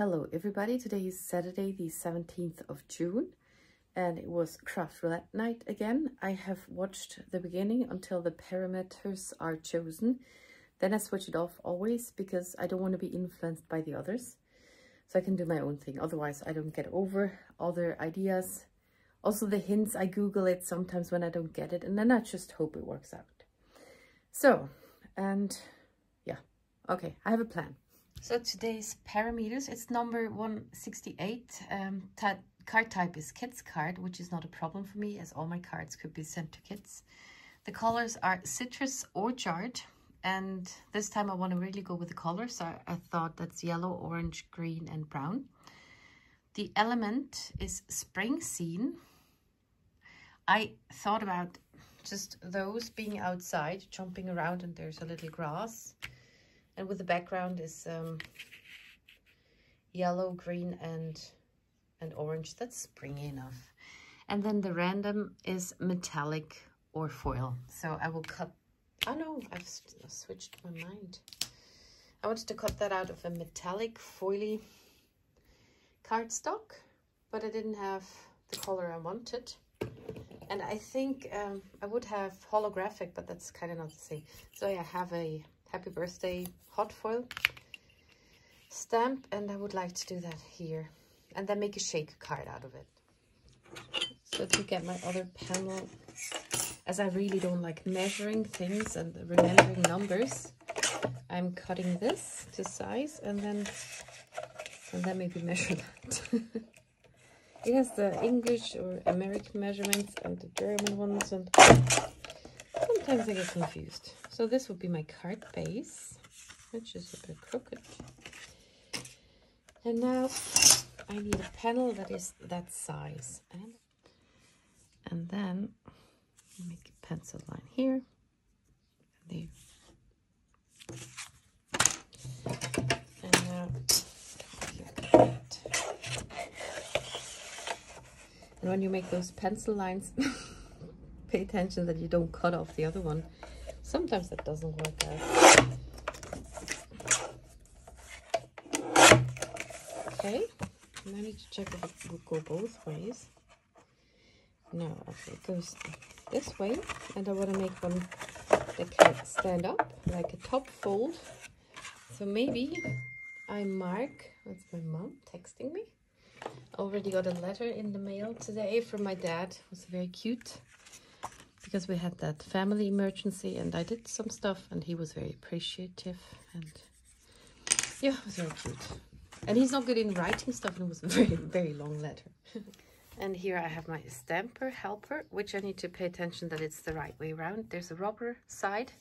Hello everybody, today is Saturday the 17th of June and it was craft roulette night again. I have watched the beginning until the parameters are chosen. Then I switch it off always because I don't want to be influenced by the others. So I can do my own thing, otherwise I don't get over other ideas. Also the hints, I Google it sometimes when I don't get it and then I just hope it works out. So, and yeah, okay, I have a plan. So today's parameters, it's number 168. Card type is kids card, which is not a problem for me as all my cards could be sent to kids. The colors are citrus orchard, and this time I want to really go with the colors. So I thought that's yellow, orange, green, and brown. The element is spring scene. I thought about just those being outside, jumping around, and there's a little grass. And with the background is yellow, green, and orange. That's springy enough. And then the random is metallic or foil. So I will cut. Oh no, I've switched my mind. I wanted to cut that out of a metallic foily cardstock, but I didn't have the color I wanted. And I think I would have holographic, but that's kind of not the same. So I have a happy birthday hot foil stamp, and I would like to do that here and then make a shake card out of it. So to get my other panel, as I really don't like measuring things and remembering numbers, I'm cutting this to size and then maybe measure that. It has the English or American measurements and the German ones, and sometimes I get confused. So this would be my card base, which is a bit crooked. And now I need a panel that is that size. And then make a pencil line here. And now and when you make those pencil lines, pay attention that you don't cut off the other one. Sometimes that doesn't work out. Okay, and I need to check if it will go both ways. No, okay, it goes this way, and I want to make one that can stand up, like a top fold. So maybe I mark, that's my mom texting me. Already got a letter in the mail today from my dad. It was very cute because we had that family emergency and I did some stuff and he was very appreciative, and yeah, it was very cute. And he's not good in writing stuff, and it was a very, very long letter. And here I have my stamper helper, which I need to pay attention that it's the right way around. There's a rubber side,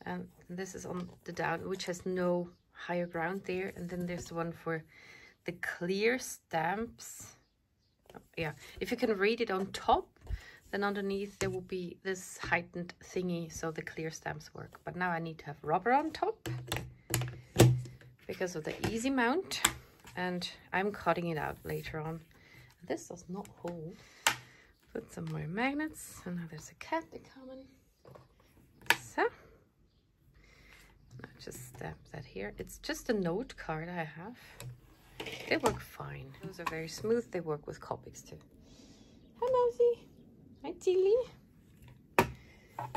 and this is on the down, which has no higher ground there. And then there's the one for the clear stamps. Oh, yeah, if you can read it on top, then underneath there will be this heightened thingy, so the clear stamps work. But now I need to have rubber on top because of the easy mount, and I'm cutting it out later on. This does not hold. Put some more magnets, and now there's a cat coming. So I just stamp that here. It's just a note card I have. They work fine. Those are very smooth. They work with Copics too. Hi Mousy. Hi Tilly.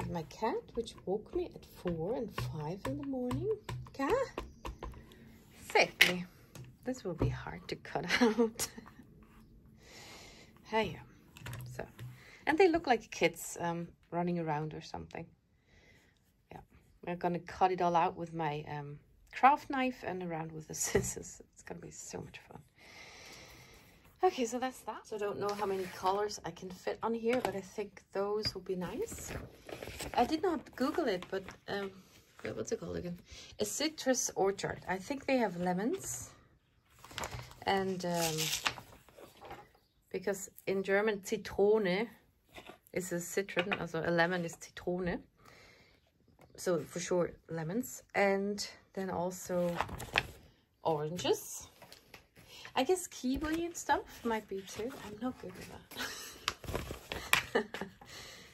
My cat, which woke me at 4 and 5 in the morning. Cat? Sickly. This will be hard to cut out. Hey, so, and they look like kids running around or something. Yeah, we're gonna cut it all out with my craft knife and around with the scissors. It's gonna be so much fun. Okay, so that's that. So I don't know how many colors I can fit on here, but I think those will be nice. I did not Google it, but what's it called again? A citrus orchard. I think they have lemons, and because in German Zitrone is a citron, also a lemon is Zitrone. So for sure lemons, and then also oranges. I guess kiwi and stuff might be too. I'm not good with that.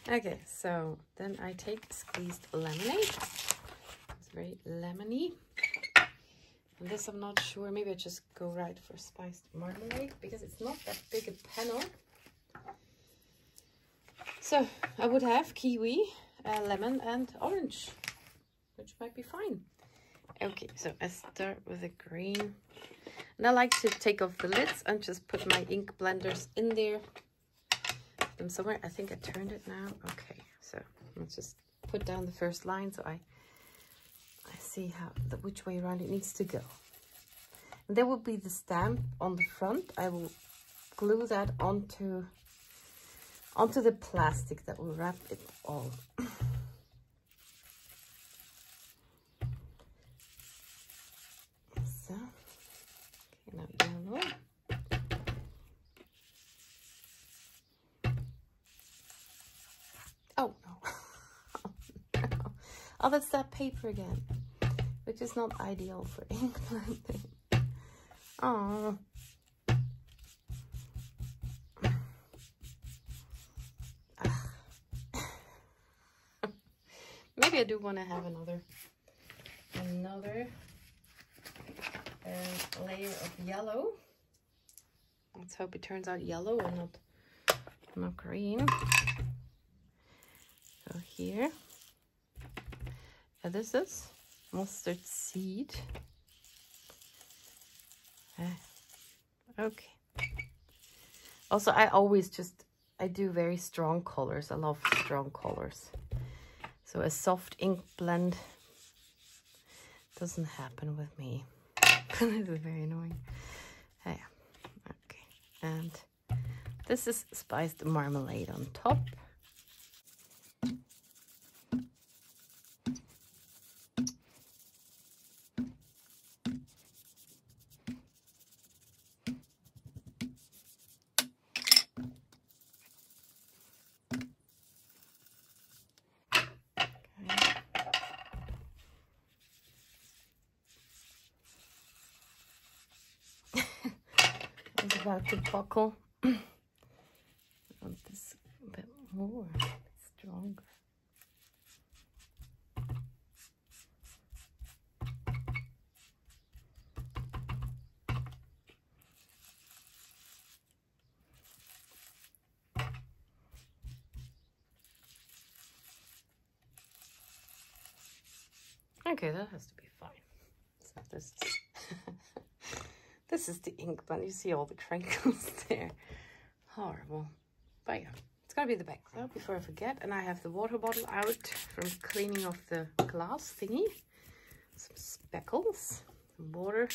Okay, so then I take squeezed lemonade. It's very lemony. And this I'm not sure. Maybe I just go right for spiced marmalade because it's not that big a panel. So I would have kiwi, lemon and orange, which might be fine. Okay, so I start with the green. And I like to take off the lids and just put my ink blenders in there. Put them somewhere. I think I turned it now. Okay, so let's just put down the first line so I see which way around it needs to go. And there will be the stamp on the front. I will glue that onto the plastic that will wrap it all. So, okay, now yellow. Oh no. Oh, that's that paper again, which is not ideal for ink blending. Oh. Maybe I do want to have another layer of yellow. Let's hope it turns out yellow and not green. So here, this is mustard seed. Okay. Also, I do very strong colors. I love strong colors. So a soft ink blend doesn't happen with me. This is very annoying. Yeah. Okay. And this is spiced marmalade on top. About to buckle. I want this a bit more, a bit stronger. Okay, that has to be fine. So this is this is the ink blend. You see all the crinkles there. Horrible. But yeah, it's gotta be the back though, before I forget. And I have the water bottle out from cleaning off the glass thingy. Some speckles, some water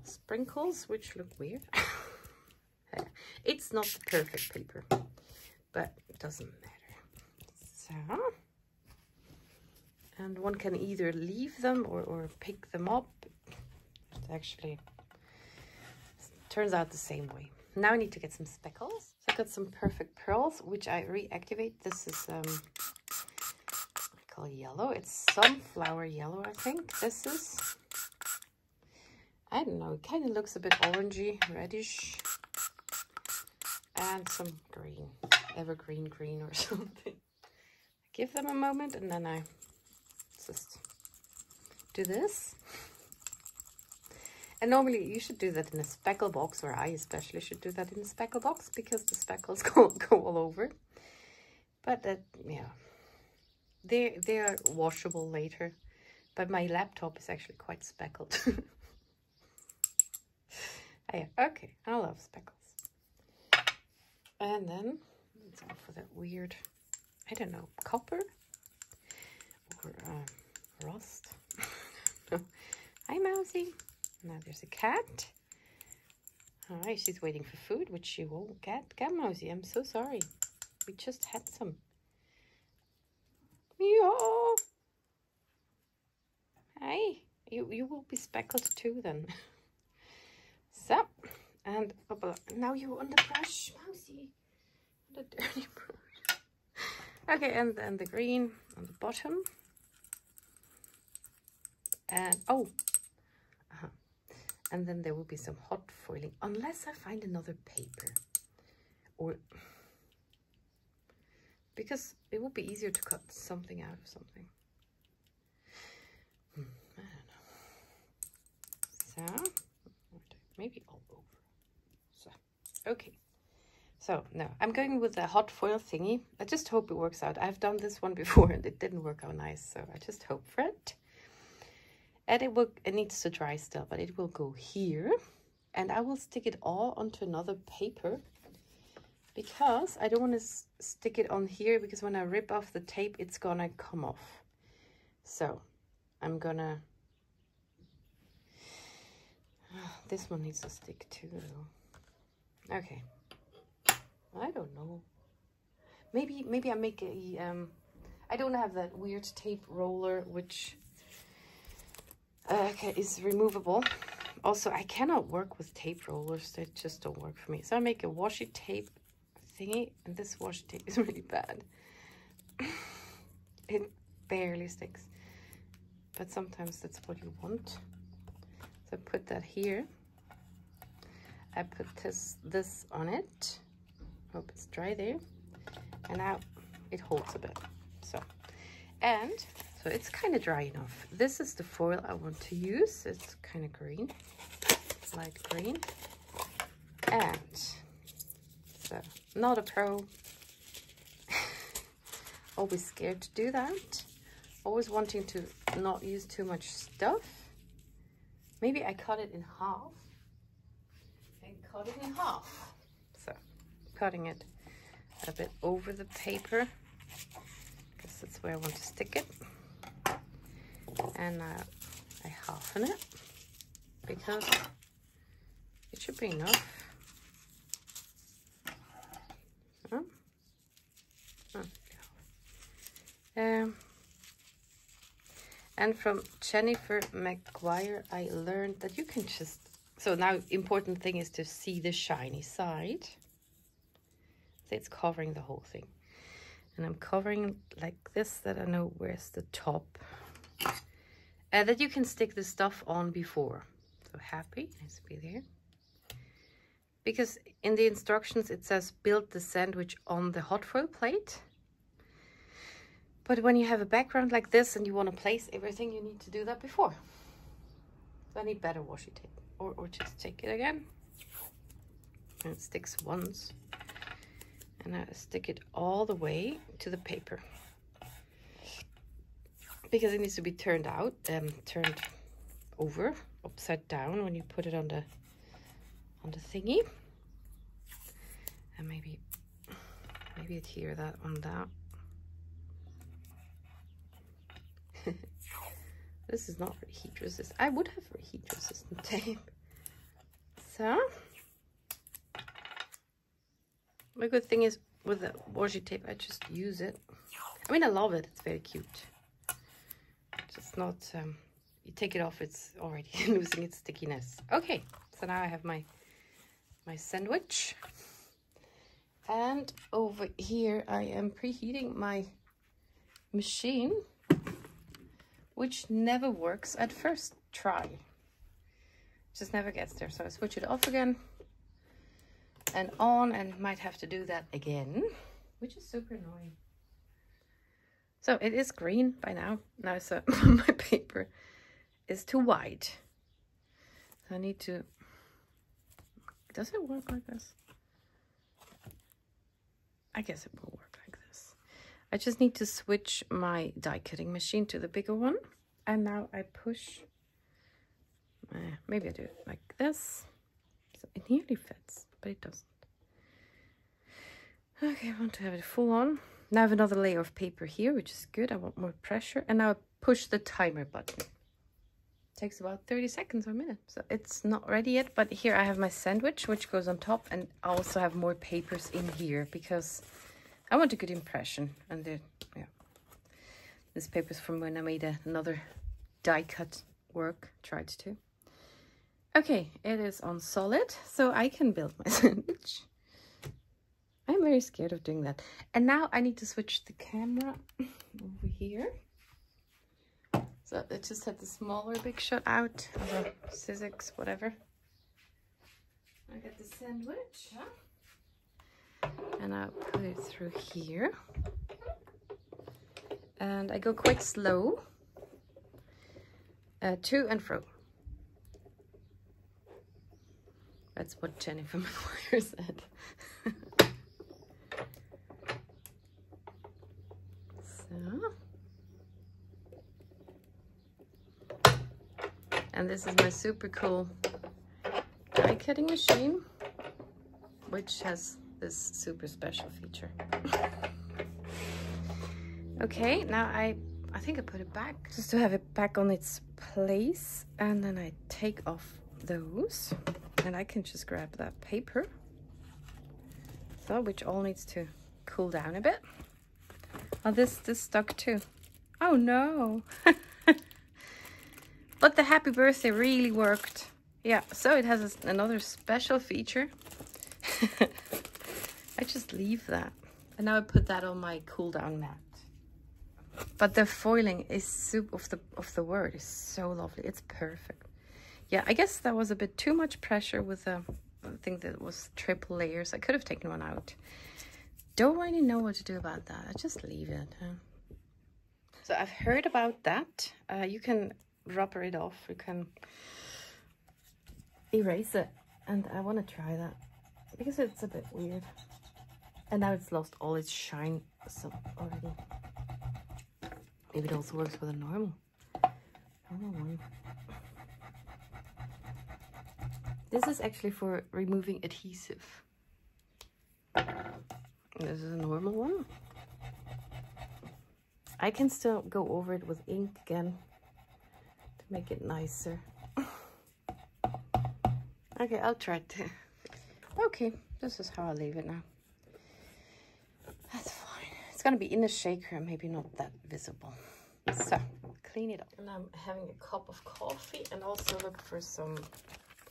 sprinkles, which look weird. It's not the perfect paper, but it doesn't matter. So, and one can either leave them or pick them up. It actually turns out the same way. Now I need to get some speckles. So I got some perfect pearls, which I reactivate. This is I call yellow. It's sunflower yellow, I think. This is, I don't know, it kind of looks a bit orangey, reddish. And some green, evergreen green or something. Give them a moment and then I just do this. And normally you should do that in a speckle box, or I especially should do that in a speckle box because the speckles go all over. But yeah, they are washable later. But my laptop is actually quite speckled. Yeah, okay, I love speckles. And then let's go for that weird, I don't know, copper or rust. No. Hi, Mousy. Now there's a cat. All right, she's waiting for food, which she won't get. Come, Mousy, I'm so sorry. We just had some. Meow. Hi, you will be speckled too then. So, and now you're on the brush, Mousy. The dirty brush. Okay, and then the green on the bottom. And and then there will be some hot foiling, unless I find another paper, or because it would be easier to cut something out of something. I don't know. So, maybe all over. So, okay. So, no, I'm going with the hot foil thingy. I just hope it works out. I've done this one before and it didn't work out nice, so I just hope for it. And it needs to dry still, but it will go here. And I will stick it all onto another paper because I don't want to stick it on here, because when I rip off the tape, it's gonna come off. So I'm gonna... this one needs to stick too, though. Okay. I don't know. Maybe I make a... I don't have that weird tape roller, which is removable. Also, I cannot work with tape rollers. They just don't work for me. So I make a washi tape thingy, and this washi tape is really bad. It barely sticks. But sometimes that's what you want. So I put that here. I put this on it. Hope it's dry there. And now it holds a bit. So it's kind of dry enough. This is the foil I want to use. It's kind of green, light green. And so, not a pro. Always scared to do that. Always wanting to not use too much stuff. Maybe I cut it in half. And cut it in half. So, cutting it a bit over the paper, because that's where I want to stick it. And I halfen it, because it should be enough. And from Jennifer McGuire, I learned that you can just... So now, important thing is to see the shiny side. So it's covering the whole thing. And I'm covering like this, that I know where's the top. That you can stick the stuff on before. So happy, needs to be there. Because in the instructions it says build the sandwich on the hot foil plate. But when you have a background like this and you want to place everything, you need to do that before. So I need better washi tape. Or just take it again. And it sticks once. And I stick it all the way to the paper. Because it needs to be turned out, turned over, upside down when you put it on the thingy. And maybe adhere that on that. This is not very heat resistant. I would have very heat resistant tape. So, the good thing is with the washi tape, I just use it. I mean, I love it. It's very cute. It's not, you take it off, it's already losing its stickiness. Okay, so now I have my sandwich. And over here, I am preheating my machine, which never works at first try. Just never gets there. So I switch it off again and on, and might have to do that again, which is super annoying. So it is green by now. Now so my paper is too wide. So I need to... Does it work like this? I guess it will work like this. I just need to switch my die cutting machine to the bigger one. And now I push... maybe I do it like this. So it nearly fits, but it doesn't. Okay, I want to have it full on. Now I have another layer of paper here, which is good. I want more pressure. And now I push the timer button. It takes about 30 seconds or a minute. So it's not ready yet, but here I have my sandwich, which goes on top. And I also have more papers in here because I want a good impression. And yeah, this paper is from when I made another die cut work, tried to. Okay, it is on solid, so I can build my sandwich. I'm very scared of doing that. And now I need to switch the camera over here. So I just had the smaller big shot out, or Sizzix, whatever. I get the sandwich, and I'll put it through here. And I go quite slow, to and fro. That's what Jennifer Maur said. So. And this is my super cool die cutting machine, which has this super special feature. Okay, now I think I put it back just to have it back on its place, and then I take off those, and I can just grab that paper, so which all needs to cool down a bit. Oh, this stuck too. Oh no. But the happy birthday really worked. Yeah, so it has another special feature. I just leave that. And now I put that on my cool down mat. But the foiling is of the word is so lovely. It's perfect. Yeah, I guess that was a bit too much pressure with the thing that was triple layers. I could have taken one out. Don't really know what to do about that. I just leave it. So I've heard about that. You can rubber it off. You can erase it. And I want to try that because it's a bit weird. And now it's lost all its shine already. Maybe it also works with a normal one. This is actually for removing adhesive. This is a normal one. I can still go over it with ink again to make it nicer. Okay, I'll try to. Okay, this is how I leave it now. That's fine. It's gonna be in the shaker and maybe not that visible. So, clean it up. And I'm having a cup of coffee and also look for some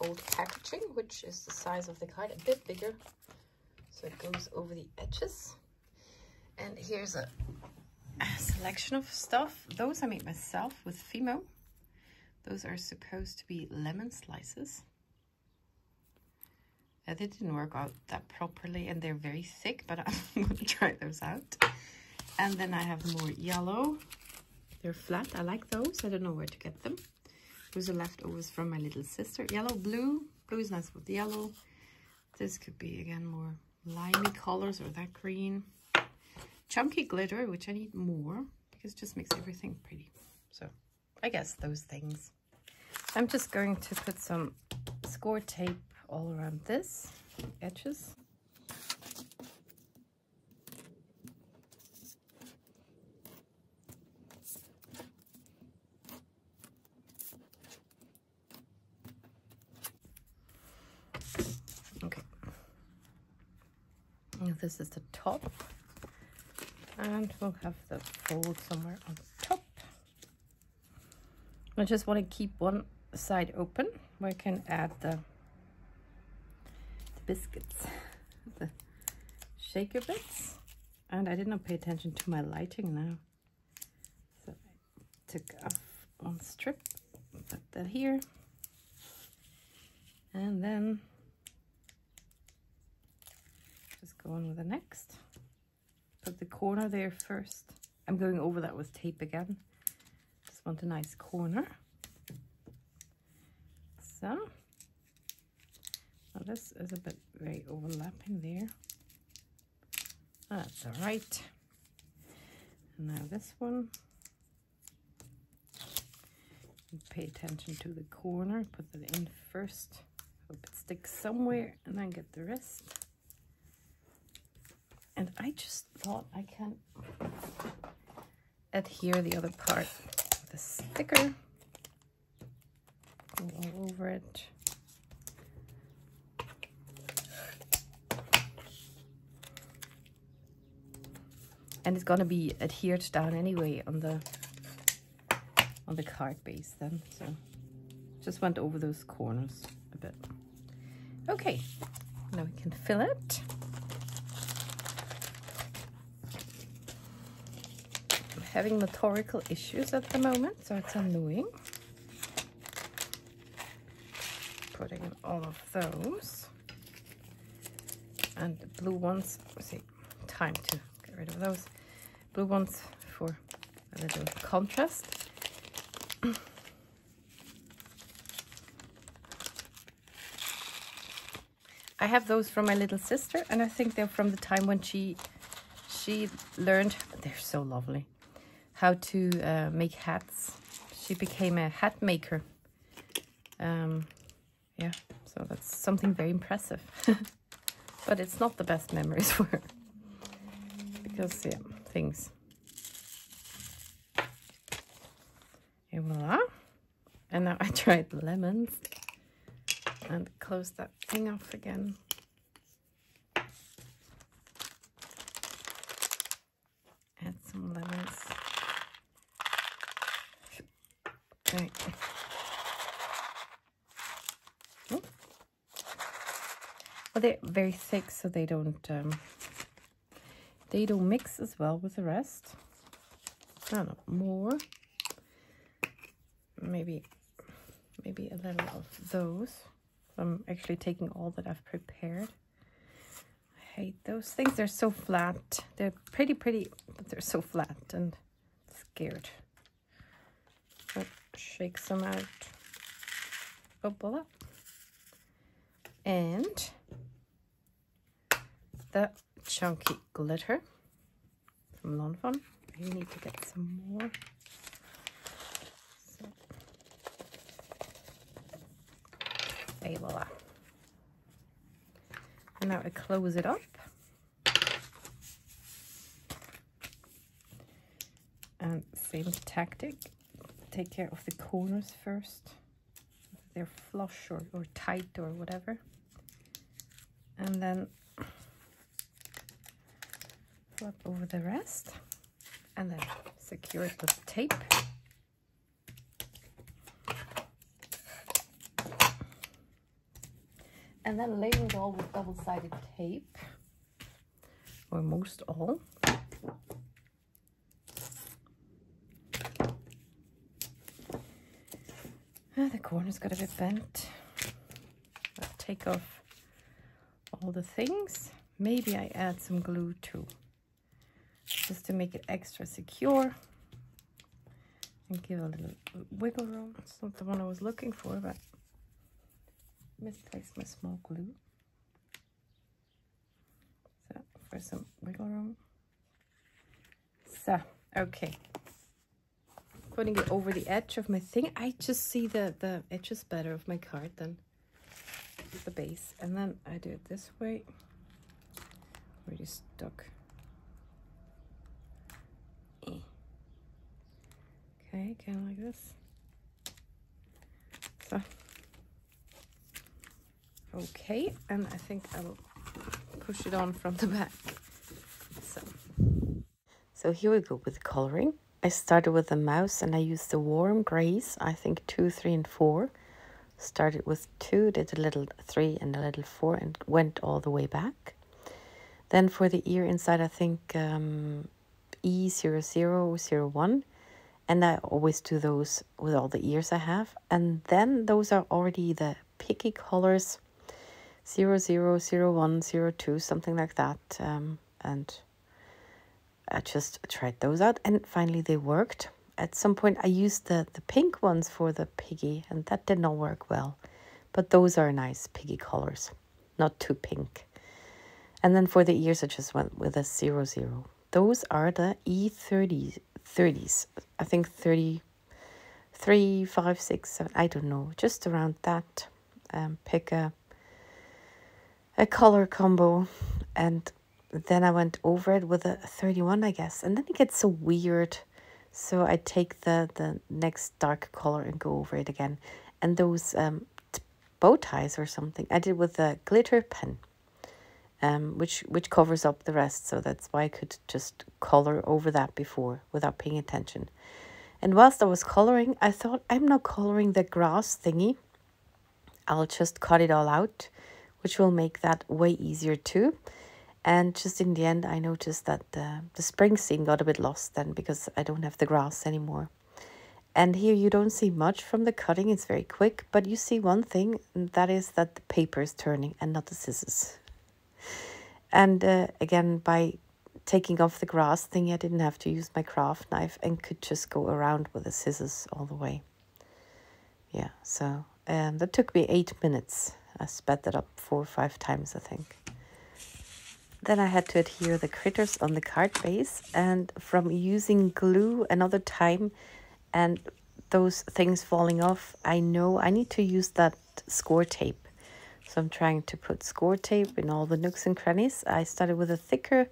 old packaging, which is the size of the card, a bit bigger. So it goes over the edges. And here's a selection of stuff. Those I made myself with Fimo. Those are supposed to be lemon slices. They didn't work out that properly and they're very thick, but I'm going to try those out. And then I have more yellow. They're flat. I like those. I don't know where to get them. Those are leftovers from my little sister. Yellow, blue. Blue is nice with yellow. This could be, again, more limey colors or that green. Chunky glitter, which I need more because it just makes everything pretty. So I guess those things. I'm just going to put some score tape all around this edges. Okay. And this is the top. And we'll have the fold somewhere on top. I just want to keep one side open where I can add the biscuits, the shaker bits. And I did not pay attention to my lighting now. So I took off one strip, put that here. And then just go on with the next. Put the corner there first. I'm going over that with tape again. Just want a nice corner. So, now this is a bit very overlapping there. That's all right. And now this one. Pay attention to the corner. Put that in first. Hope it sticks somewhere, and then get the rest. And I just thought I can adhere the other part with a sticker. Go all over it. And it's gonna be adhered down anyway on the card base then. So just went over those corners a bit. Okay, now we can fill it. Having motorical issues at the moment, so it's annoying. Putting in all of those. And the blue ones, see, time to get rid of those. Blue ones for a little contrast. I have those from my little sister, and I think they're from the time when she learned, they're so lovely, how to make hats. She became a hat maker. Yeah, so that's something very impressive. But it's not the best memories for her. Because, yeah, things. And voila. And now I tried lemons. And close that thing off again. Add some lemons. Right. Oh. Well, they're very thick, so they don't mix as well with the rest. I don't know, more. Maybe a little of those. I'm actually taking all that I've prepared. I hate those things. They're so flat. They're pretty, but they're so flat and scared. Oh, shake some out. Oh, voila. And the chunky glitter from FUNN. I need to get some more. So, et voila. And now I close it up. And same tactic. Take care of the corners first. They're flush or tight or whatever. And then flip over the rest. And then secure it with tape. And then label it all with double-sided tape. Or most all. The corners got a bit bent. I'll take off all the things. Maybe I add some glue too, just to make it extra secure and give a little wiggle room. It's not the one I was looking for, but misplaced my small glue. So for some wiggle room. So okay. Putting it over the edge of my thing. I just see the edges better of my card than the base. And then I do it this way. Already stuck. Okay, kind of like this. So. Okay, and I think I will push it on from the back. So here we go with the coloring. I started with the mouse and I used the warm grays, I think 2, 3, and 4. Started with 2, did a little 3 and a little 4 and went all the way back. Then for the ear inside, I think E0001. And I always do those with all the ears I have. And then those are already the picky colors, 0001, 02, something like that. And I just tried those out, and finally they worked. At some point I used the pink ones for the piggy, and that did not work well. But those are nice piggy colors, not too pink. And then for the ears I just went with a 00. Those are the E30s. I think 33, 5, 6, 7, I don't know, just around that. Pick a color combo, and then I went over it with a 31, I guess. And then it gets so weird. So I take the next dark color and go over it again. And those bow ties or something, I did with a glitter pen, which covers up the rest. So that's why I could just color over that before without paying attention. And whilst I was coloring, I thought, I'm not coloring the grass thingy. I'll just cut it all out, which will make that way easier too. And just in the end, I noticed that the spring scene got a bit lost then, because I don't have the grass anymore. And here you don't see much from the cutting. It's very quick, but you see one thing, and that is that the paper is turning and not the scissors. And again, by taking off the grass thing, I didn't have to use my craft knife and could just go around with the scissors all the way. Yeah, so that took me 8 minutes. I sped that up 4 or 5 times, I think. Then I had to adhere the critters on the card base, and from using glue another time and those things falling off, I know I need to use that score tape. So I'm trying to put score tape in all the nooks and crannies. I started with a thicker,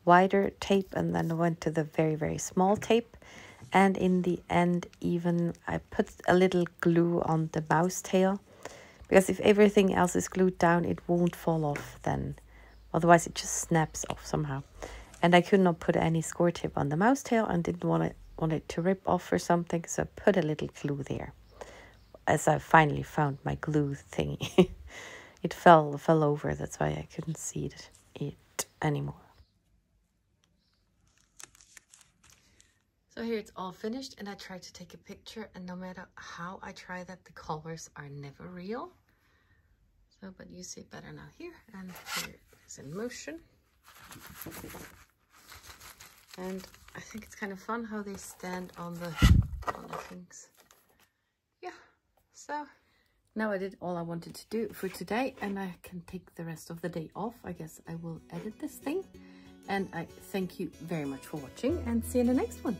wider tape, and then I went to the very, very small tape. And in the end, even I put a little glue on the mouse tail, because if everything else is glued down, it won't fall off then. Otherwise, it just snaps off somehow. And I could not put any score tape on the mouse tail and didn't want it to rip off or something, so I put a little glue there. As I finally found my glue thingy. It fell over, that's why I couldn't see it anymore. So here it's all finished, and I tried to take a picture, and no matter how I try that, the colors are never real. So, but you see it better now here, and here it is in motion. And I think it's kind of fun how they stand on the things. Yeah, so now I did all I wanted to do for today, and I can take the rest of the day off. I guess I will edit this thing. And I thank you very much for watching, and see you in the next one.